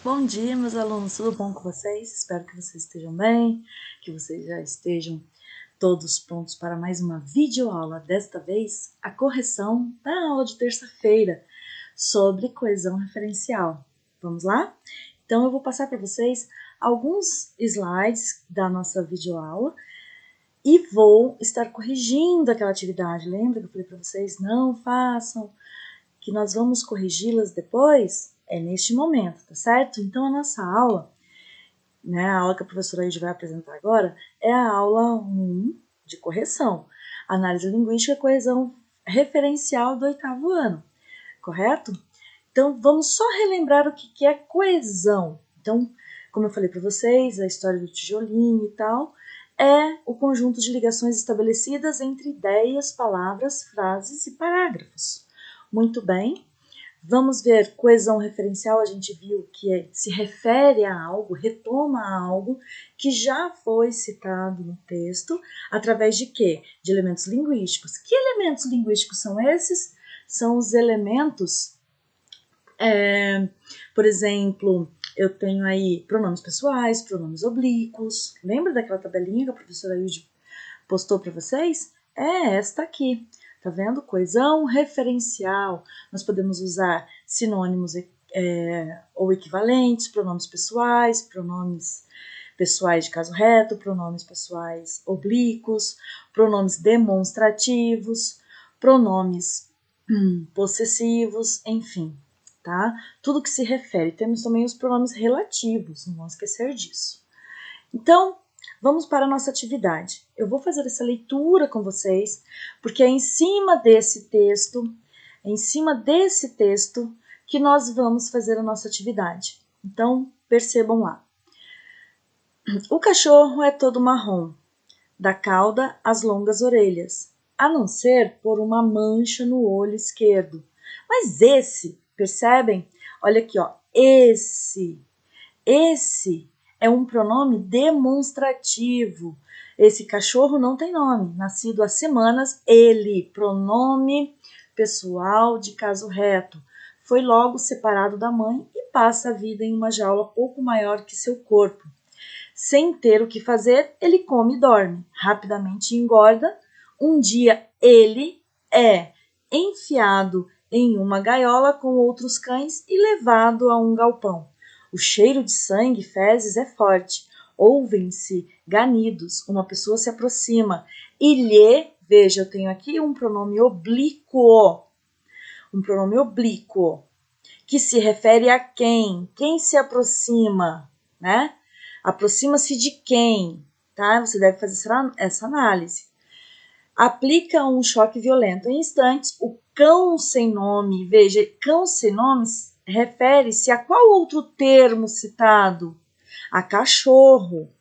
Bom dia, meus alunos, tudo bom com vocês? Espero que vocês estejam bem, que vocês já estejam todos prontos para mais uma videoaula. Desta vez, a correção da aula de terça-feira sobre coesão referencial. Vamos lá? Então, eu vou passar para vocês alguns slides da nossa videoaula e vou estar corrigindo aquela atividade. Lembra que eu falei para vocês, não façam, que nós vamos corrigi-las depois? É neste momento, tá certo? Então, a nossa aula, a aula que a professora Aide vai apresentar agora, é a aula 1 de correção. Análise linguística e coesão referencial do 8º ano, correto? Então, vamos só relembrar o que é coesão. Então, como eu falei para vocês, a história do tijolinho e tal, é o conjunto de ligações estabelecidas entre ideias, palavras, frases e parágrafos. Muito bem. Vamos ver, coesão referencial, a gente viu que se refere a algo, retoma a algo que já foi citado no texto, através de quê? De elementos linguísticos. Que elementos linguísticos são esses? São os elementos, por exemplo, eu tenho aí pronomes pessoais, pronomes oblíquos. Lembra daquela tabelinha que a professora Hilde postou para vocês? É esta aqui. Tá vendo? Coesão referencial. Nós podemos usar sinônimos ou equivalentes, pronomes pessoais de caso reto, pronomes pessoais oblíquos, pronomes demonstrativos, pronomes possessivos, enfim, tá? Tudo que se refere. Temos também os pronomes relativos, não vamos esquecer disso. Então, vamos para a nossa atividade. Eu vou fazer essa leitura com vocês, porque é em cima desse texto, que nós vamos fazer a nossa atividade. Então, percebam lá. O cachorro é todo marrom, da cauda às longas orelhas, a não ser por uma mancha no olho esquerdo. Mas esse, percebem? Olha aqui, ó, esse é um pronome demonstrativo. Esse cachorro não tem nome, nascido há semanas, ele, pronome pessoal de caso reto. Foi logo separado da mãe e passa a vida em uma jaula pouco maior que seu corpo. Sem ter o que fazer, ele come e dorme. Rapidamente engorda. Um dia ele é enfiado em uma gaiola com outros cães e levado a um galpão. O cheiro de sangue e fezes é forte. Ouvem-se ganidos. Uma pessoa se aproxima e lhe, veja, eu tenho aqui um pronome oblíquo. Um pronome oblíquo, que se refere a quem? Quem se aproxima, né? Aproxima-se de quem, tá? Você deve fazer essa análise. Aplica um choque violento. Em instantes, o cão sem nome, veja, cão sem nome refere-se a qual outro termo citado? A cachorro,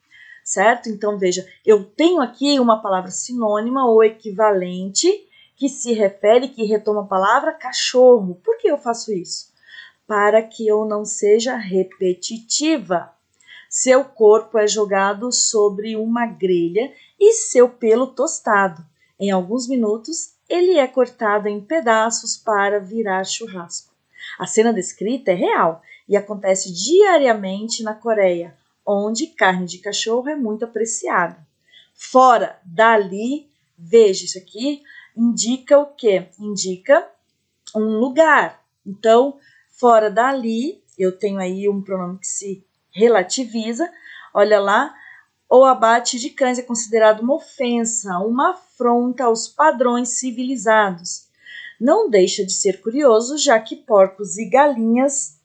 certo? Então, veja, eu tenho aqui uma palavra sinônima ou equivalente que se refere, que retoma a palavra cachorro. Por que eu faço isso? Para que eu não seja repetitiva. Seu corpo é jogado sobre uma grelha e seu pelo tostado. Em alguns minutos, ele é cortado em pedaços para virar churrasco. A cena descrita é real e acontece diariamente na Coreia, onde carne de cachorro é muito apreciada. Fora dali, veja isso aqui, indica o quê? Indica um lugar. Então, fora dali, eu tenho aí um pronome que se relativiza. Olha lá, o abate de cães é considerado uma ofensa, uma afronta aos padrões civilizados. Não deixa de ser curioso, já que porcos e galinhas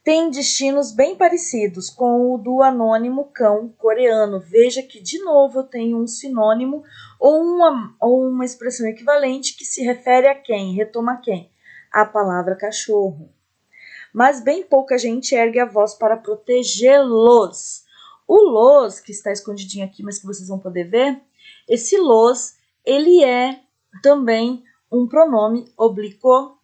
têm destinos bem parecidos com o do anônimo cão coreano. Veja que, de novo, eu tenho um sinônimo ou uma expressão equivalente que se refere a quem? Retoma a quem? A palavra cachorro. Mas bem pouca gente ergue a voz para protegê-los. O los, que está escondidinho aqui, mas que vocês vão poder ver, esse los, ele é também um pronome oblíquo,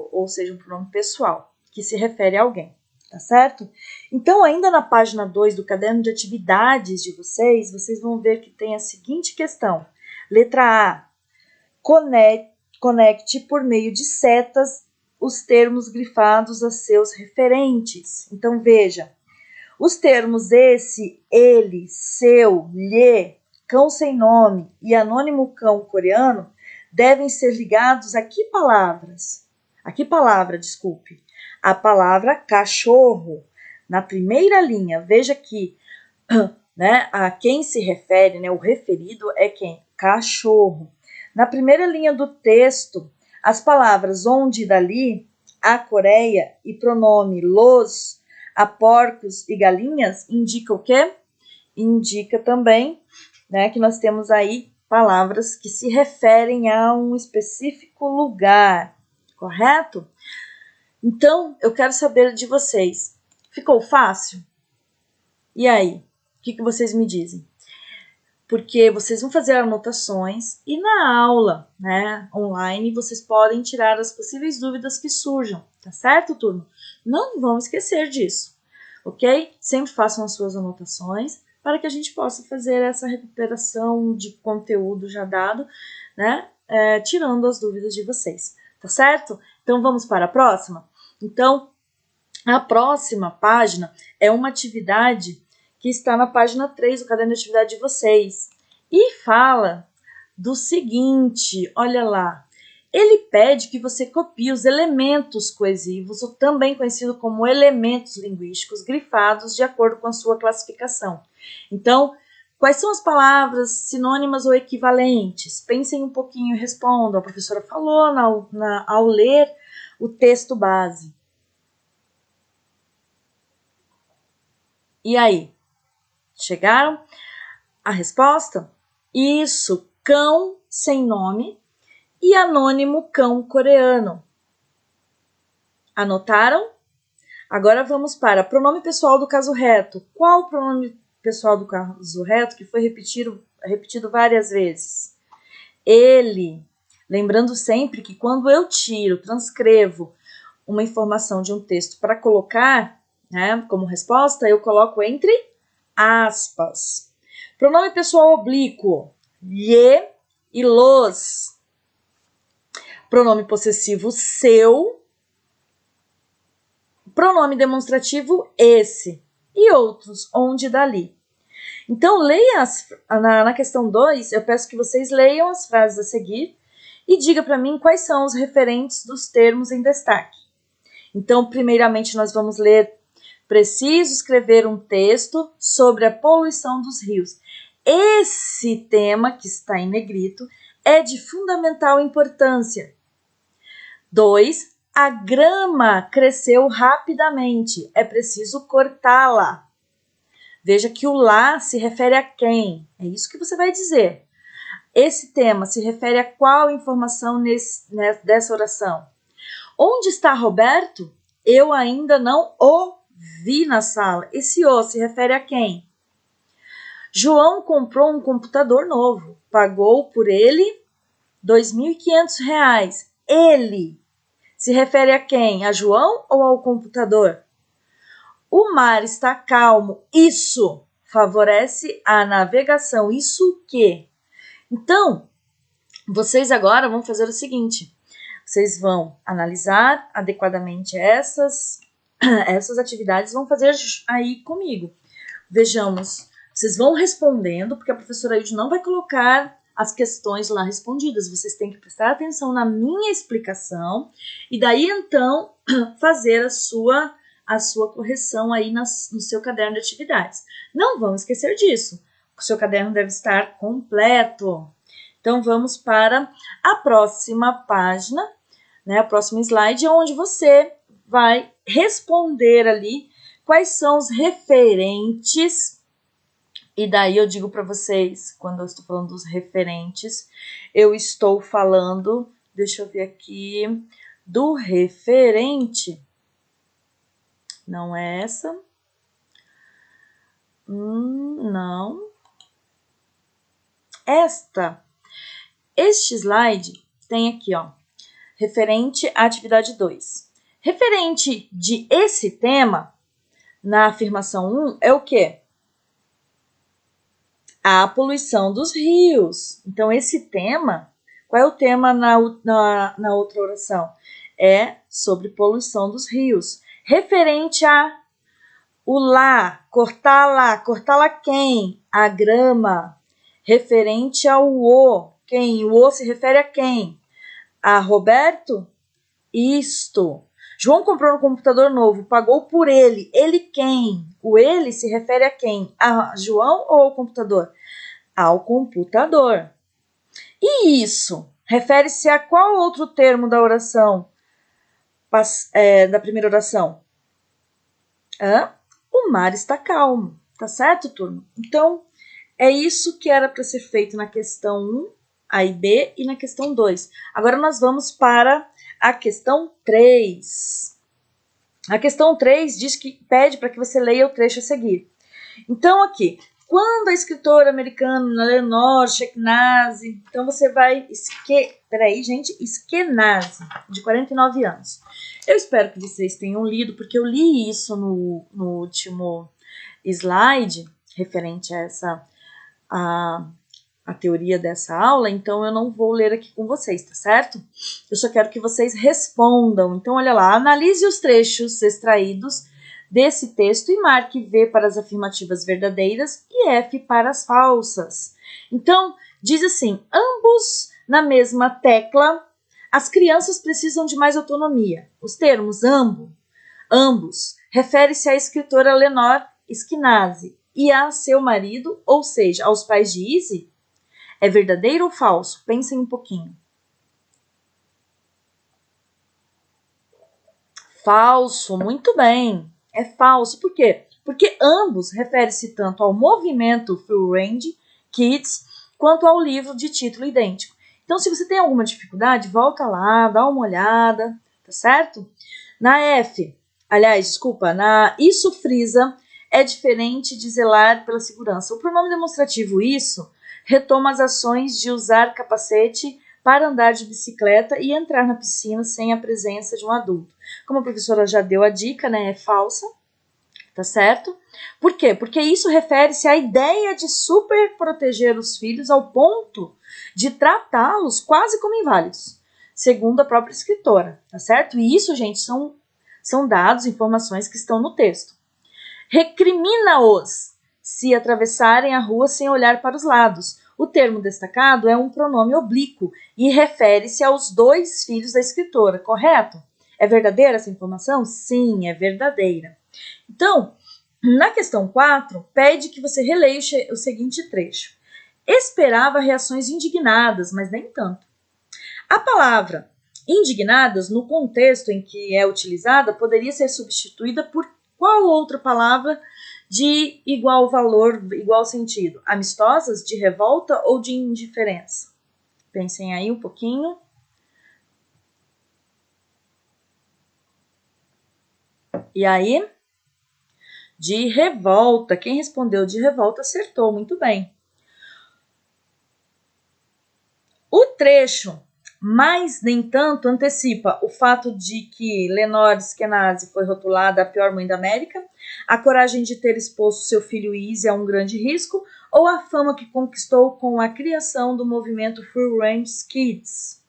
ou seja, um pronome pessoal, que se refere a alguém, tá certo? Então, ainda na página 2 do caderno de atividades de vocês vão ver que tem a seguinte questão. Letra A, conecte por meio de setas os termos grifados a seus referentes. Então, veja, os termos esse, ele, seu, lhe, cão sem nome e anônimo cão coreano devem ser ligados a que palavras? A que palavra, desculpe? A palavra cachorro. Na primeira linha, veja que né, a quem se refere, né, o referido é quem? Cachorro. Na primeira linha do texto, as palavras onde e dali, a Coreia e pronome los, a porcos e galinhas, indica o quê? Indica também, né, que nós temos aí palavras que se referem a um específico lugar, correto? Então, eu quero saber de vocês, ficou fácil? E aí, o que vocês me dizem? Porque vocês vão fazer anotações e na aula, né, online, vocês podem tirar as possíveis dúvidas que surjam, tá certo, turma? Não vão esquecer disso, ok? Sempre façam as suas anotações para que a gente possa fazer essa recuperação de conteúdo já dado, né, tirando as dúvidas de vocês, tá certo? Então, vamos para a próxima? Então, a próxima página é uma atividade que está na página 3 do caderno de atividade de vocês. E fala do seguinte, olha lá. Ele pede que você copie os elementos coesivos, ou também conhecido como elementos linguísticos, grifados de acordo com a sua classificação. Então, quais são as palavras sinônimas ou equivalentes? Pensem um pouquinho e respondam. A professora falou ao ler o texto base. E aí? Chegaram? A resposta? Isso, cão sem nome e anônimo cão coreano. Anotaram? Agora vamos para pronome pessoal do caso reto. Qual o pronome pessoal do caso reto que foi repetido várias vezes? Ele. Lembrando sempre que quando eu transcrevo uma informação de um texto para colocar, né, como resposta, eu coloco entre aspas. Pronome pessoal oblíquo, lhe e los. Pronome possessivo, seu. Pronome demonstrativo, esse. E outros, onde e dali. Então, leia na questão 2, eu peço que vocês leiam as frases a seguir e diga para mim quais são os referentes dos termos em destaque. Então, primeiramente, nós vamos ler: preciso escrever um texto sobre a poluição dos rios. Esse tema, que está em negrito, é de fundamental importância. 2. A grama cresceu rapidamente. É preciso cortá-la. Veja que o lá se refere a quem? É isso que você vai dizer. Esse tema se refere a qual informação dessa oração? Onde está Roberto? Eu ainda não o vi na sala. Esse o se refere a quem? João comprou um computador novo. Pagou por ele R$ 2.500. Ele se refere a quem? A João ou ao computador? O mar está calmo. Isso favorece a navegação. Isso o quê? Então, vocês agora vão fazer o seguinte. Vocês vão analisar adequadamente essas atividades, vão fazer aí comigo. Vejamos, vocês vão respondendo, porque a professora Aide não vai colocar as questões lá respondidas. Vocês têm que prestar atenção na minha explicação e daí então fazer a sua correção aí no seu caderno de atividades. Não vão esquecer disso. O seu caderno deve estar completo. Então, vamos para a próxima página, né, o próximo slide, onde você vai responder ali quais são os referentes. E daí eu digo para vocês, quando eu estou falando dos referentes, eu estou falando, deixa eu ver aqui, do referente. Não é essa. Não. Este slide tem aqui, ó, referente à atividade 2. Referente de esse tema, na afirmação 1, é o quê? A poluição dos rios. Então, esse tema, qual é o tema na outra oração? é sobre poluição dos rios. Referente a o lá, cortar lá quem? A grama. Referente ao o, quem? O o se refere a quem? A Roberto? Isto. João comprou um computador novo, pagou por ele. Ele quem? O ele se refere a quem? A João ou ao computador? Ao computador. E isso? Refere-se a qual outro termo da oração? Da primeira oração? O mar está calmo. Tá certo, turma? Então, é isso que era para ser feito na questão 1, A e B, e na questão 2. Agora nós vamos para a questão 3. A questão 3 diz que pede para que você leia o trecho a seguir. Então, aqui, quando a escritora americana Leonor Skenazy, então você vai... Skenazy, de 49 anos. Eu espero que vocês tenham lido, porque eu li isso no último slide, referente a essa... a teoria dessa aula, então eu não vou ler aqui com vocês, tá certo? Eu só quero que vocês respondam. Então, olha lá, analise os trechos extraídos desse texto e marque V para as afirmativas verdadeiras e F para as falsas. Então, diz assim, ambos na mesma tecla, as crianças precisam de mais autonomia. Os termos ambos, refere-se à escritora Leonor Skenazy e a seu marido, ou seja, aos pais de Izzy. É verdadeiro ou falso? Pensem um pouquinho. Falso, muito bem. É falso. Por quê? Porque ambos refere-se tanto ao movimento Full Range Kids quanto ao livro de título idêntico. Então, se você tem alguma dificuldade, volta lá, dá uma olhada, tá certo? Na isso frisa é diferente de zelar pela segurança. O pronome demonstrativo isso retoma as ações de usar capacete para andar de bicicleta e entrar na piscina sem a presença de um adulto. Como a professora já deu a dica, né, é falsa, tá certo? Por quê? Porque isso refere-se à ideia de super proteger os filhos ao ponto de tratá-los quase como inválidos, segundo a própria escritora, tá certo? E isso, gente, são dados, informações que estão no texto. Recrimina-os se atravessarem a rua sem olhar para os lados. O termo destacado é um pronome oblíquo e refere-se aos 2 filhos da escritora, correto? É verdadeira essa informação? Sim, é verdadeira. Então, na questão 4, pede que você releia o seguinte trecho. Esperava reações indignadas, mas nem tanto. A palavra indignadas, no contexto em que é utilizada, poderia ser substituída por qual outra palavra de igual valor, igual sentido? Amistosas, de revolta ou de indiferença? Pensem aí um pouquinho. E aí? De revolta. Quem respondeu de revolta acertou, muito bem. O trecho, mas nem tanto, antecipa o fato de que Leonor Skenazy foi rotulada a pior mãe da América, a coragem de ter exposto seu filho Izzy a um grande risco, ou a fama que conquistou com a criação do movimento Full Range Kids.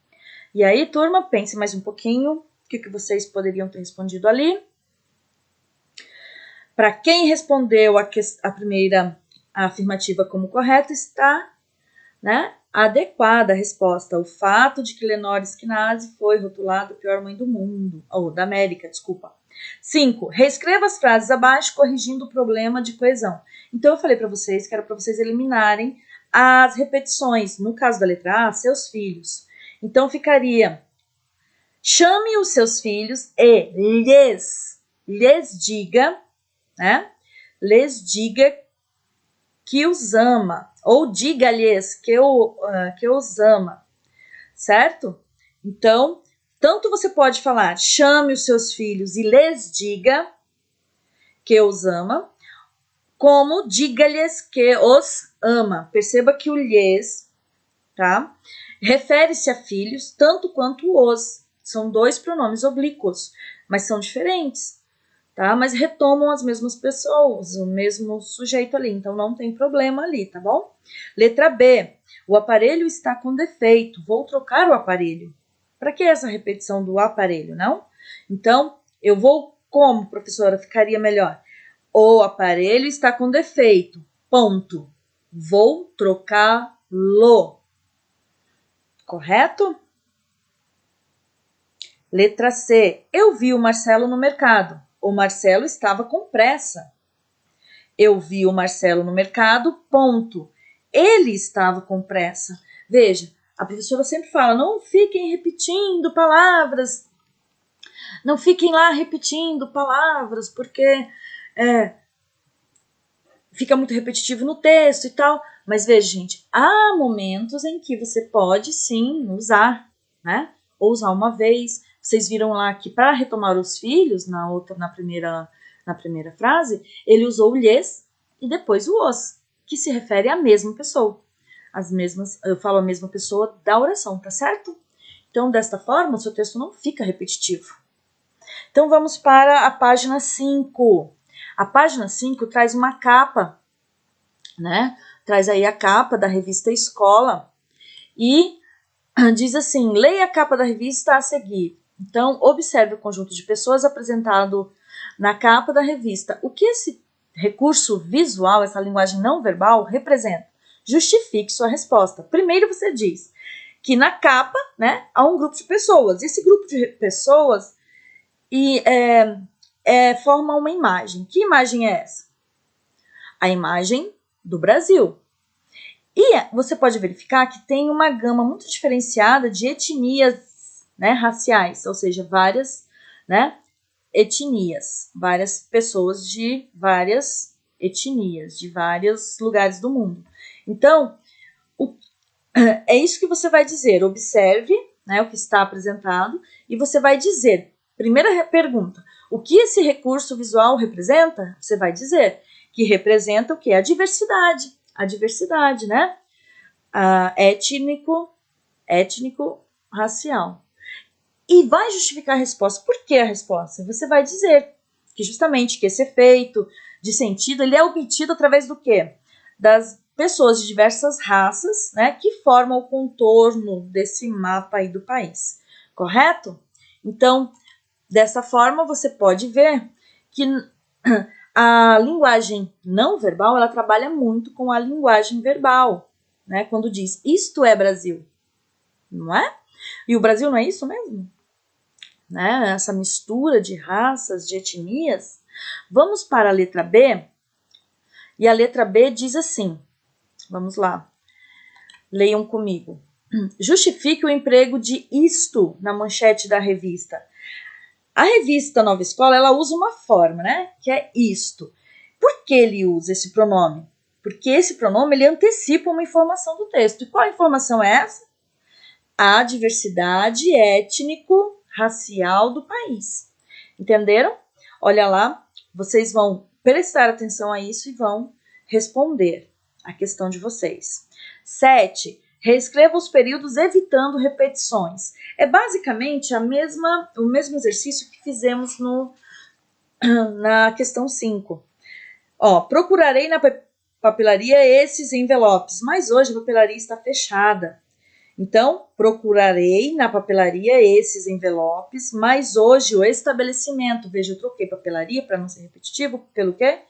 E aí, turma, pense mais um pouquinho, o que vocês poderiam ter respondido ali. Para quem respondeu a primeira afirmativa como correta, está, né, adequada a resposta. O fato de que Leonor Skenazy foi rotulada a pior mãe do mundo, ou da América, desculpa. 5. Reescreva as frases abaixo, corrigindo o problema de coesão. Então, eu falei para vocês que era para vocês eliminarem as repetições. No caso da letra A, seus filhos. Então, ficaria: chame os seus filhos e lhes diga, né? Lhes diga que os ama, ou diga-lhes que os ama, certo? Então, tanto você pode falar, chame os seus filhos e lhes diga que os ama, como diga-lhes que os ama. Perceba que o lhes, tá? Refere-se a filhos tanto quanto os. São 2 pronomes oblíquos, mas são diferentes, tá? Mas retomam as mesmas pessoas, o mesmo sujeito ali, então não tem problema ali, tá bom? Letra B. O aparelho está com defeito, vou trocar o aparelho. Para que essa repetição do aparelho, não? Então, eu vou como, professora, ficaria melhor? O aparelho está com defeito. Ponto. Vou trocá-lo. Correto? Letra C. Eu vi o Marcelo no mercado. O Marcelo estava com pressa. Eu vi o Marcelo no mercado, ponto. Ele estava com pressa. Veja, a professora sempre fala, não fiquem repetindo palavras. Não fiquem lá repetindo palavras, porque fica muito repetitivo no texto e tal. Mas veja, gente, há momentos em que você pode sim usar, né? Ou usar uma vez. Vocês viram lá que para retomar os filhos, na primeira frase, ele usou o lhes e depois o os, que se refere à mesma pessoa. Eu falo a mesma pessoa da oração, tá certo? Então, desta forma, o seu texto não fica repetitivo. Então, vamos para a página 5. A página 5 traz uma capa, né? Traz aí a capa da revista Escola e diz assim, leia a capa da revista a seguir. Então, observe o conjunto de pessoas apresentado na capa da revista. O que esse recurso visual, essa linguagem não verbal, representa? Justifique sua resposta. Primeiro você diz que na capa, né, há um grupo de pessoas. Esse grupo de pessoas forma uma imagem. Que imagem é essa? A imagem do Brasil. E você pode verificar que tem uma gama muito diferenciada de etnias, né, raciais, ou seja, várias, né, etnias, várias pessoas de várias etnias, de vários lugares do mundo. Então, é isso que você vai dizer. Observe, né, o que está apresentado e você vai dizer. Primeira pergunta, o que esse recurso visual representa? Você vai dizer que representa o que? A diversidade. A diversidade, né? Étnico, racial. E vai justificar a resposta. Por que a resposta? Você vai dizer que justamente que esse efeito de sentido, ele é obtido através do quê? Das pessoas de diversas raças, né, que formam o contorno desse mapa aí do país. Correto? Então, dessa forma, você pode ver que a linguagem não verbal, ela trabalha muito com a linguagem verbal, né? Quando diz, isto é Brasil, não é? E o Brasil não é isso mesmo? Né? Essa mistura de raças, de etnias. Vamos para a letra B, e a letra B diz assim, vamos lá, leiam comigo. Justifique o emprego de isto na manchete da revista. A revista Nova Escola, ela usa uma forma, né? Que é isto. Por que ele usa esse pronome? Porque esse pronome, ele antecipa uma informação do texto. E qual informação é essa? A diversidade étnico-racial do país. Entenderam? Olha lá, vocês vão prestar atenção a isso e vão responder a questão de vocês. 7. Reescreva os períodos evitando repetições. É basicamente o mesmo exercício que fizemos na questão 5. Procurarei na papelaria esses envelopes, mas hoje a papelaria está fechada. Então, procurarei na papelaria esses envelopes, mas hoje o estabelecimento, veja, eu troquei papelaria para não ser repetitivo, pelo quê?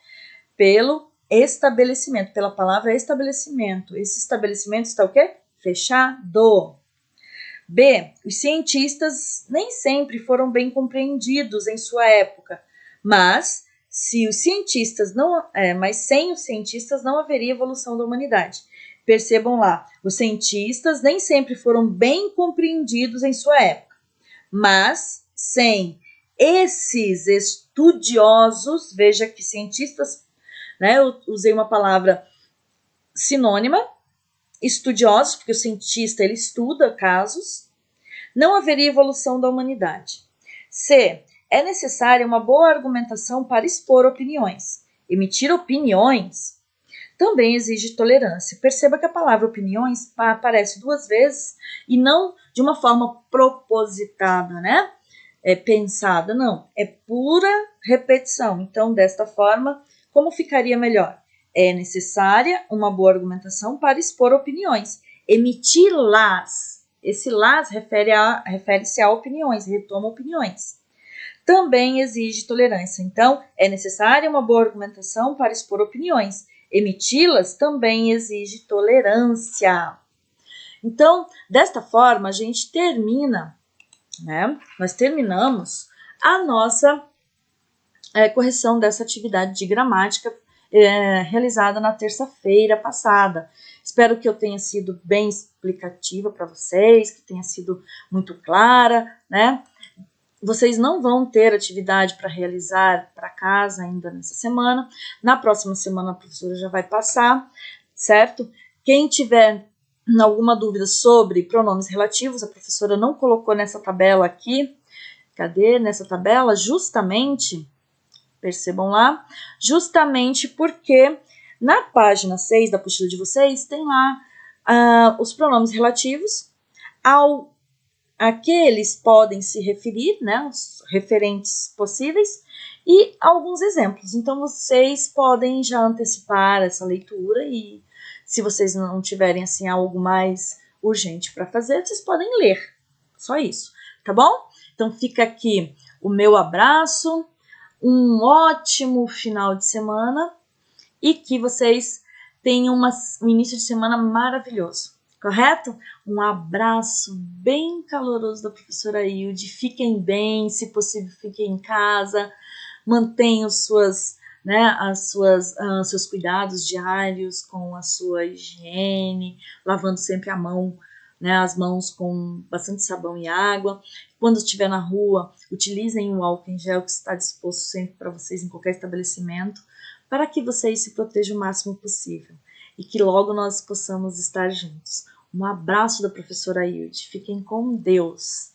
Pelo estabelecimento, pela palavra estabelecimento. Esse estabelecimento está o quê? Fechado. B. Os cientistas nem sempre foram bem compreendidos em sua época, mas sem os cientistas não haveria evolução da humanidade. Percebam lá, os cientistas nem sempre foram bem compreendidos em sua época, mas sem esses estudiosos, veja que cientistas, né, eu usei uma palavra sinônima, estudiosos, porque o cientista ele estuda casos, não haveria evolução da humanidade. C. É necessária uma boa argumentação para expor opiniões. Emitir opiniões também exige tolerância. Perceba que a palavra opiniões aparece 2 vezes e não de uma forma propositada, né? Pensada, não. É pura repetição. Então, desta forma, como ficaria melhor? É necessária uma boa argumentação para expor opiniões. Emiti-las. Esse las refere-se a opiniões, retoma opiniões. Também exige tolerância. Então, é necessária uma boa argumentação para expor opiniões. Emiti-las também exige tolerância. Então, desta forma, a gente termina, né? Nós terminamos a nossa correção dessa atividade de gramática realizada na terça-feira passada. Espero que eu tenha sido bem explicativa para vocês, que tenha sido muito clara, né? Vocês não vão ter atividade para realizar para casa ainda nessa semana. Na próxima semana a professora já vai passar, certo? Quem tiver alguma dúvida sobre pronomes relativos, a professora não colocou nessa tabela aqui. Cadê? Nessa tabela, justamente, percebam lá, justamente porque na página 6 da apostila de vocês tem lá os pronomes relativos a que eles podem se referir, né, os referentes possíveis, e alguns exemplos. Então, vocês podem já antecipar essa leitura e, se vocês não tiverem, assim, algo mais urgente para fazer, vocês podem ler. Só isso, tá bom? Então, fica aqui o meu abraço, um ótimo final de semana e que vocês tenham um início de semana maravilhoso. Correto? Um abraço bem caloroso da professora Hilde. Fiquem bem, se possível, fiquem em casa. Mantenham seus cuidados diários com a sua higiene, lavando sempre a mão, né, as mãos com bastante sabão e água. Quando estiver na rua, utilizem o álcool em gel que está disposto sempre para vocês em qualquer estabelecimento, para que vocês se protejam o máximo possível e que logo nós possamos estar juntos. Um abraço da professora Hilde. Fiquem com Deus.